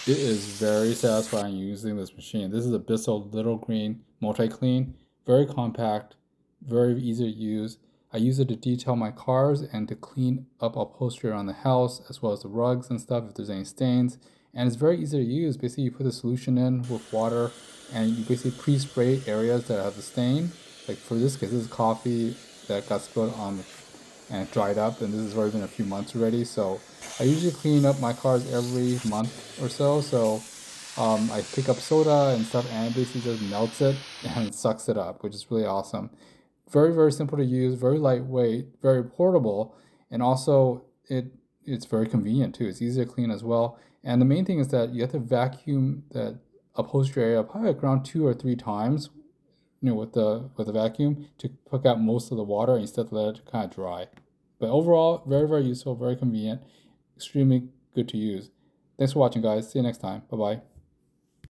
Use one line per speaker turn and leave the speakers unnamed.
It is very satisfying using this machine. This is a BISSELL Little Green multi-clean, very compact, very easy to use. I use it to detail my cars and to clean up upholstery around the house, as well as the rugs and stuff if there's any stains. And it's very easy to use. Basically, you put the solution in with water and you basically pre-spray areas that have the stain. Like for this case, this is coffee that got spilled on and it dried up, and this has already been a few months already. So I usually clean up my cars every month or so. I pick up soda and stuff, and it basically just melts it and it sucks it up, which is really awesome. Very, very simple to use, very lightweight, very portable, and also it's very convenient too. It's easy to clean as well. And the main thing is that you have to vacuum that upholstery area probably like around 2 or 3 times, with the vacuum to pick out most of the water instead of let it kind of dry. But overall, very, very useful, very convenient, extremely good to use. Thanks for watching, guys. See you next time. Bye bye.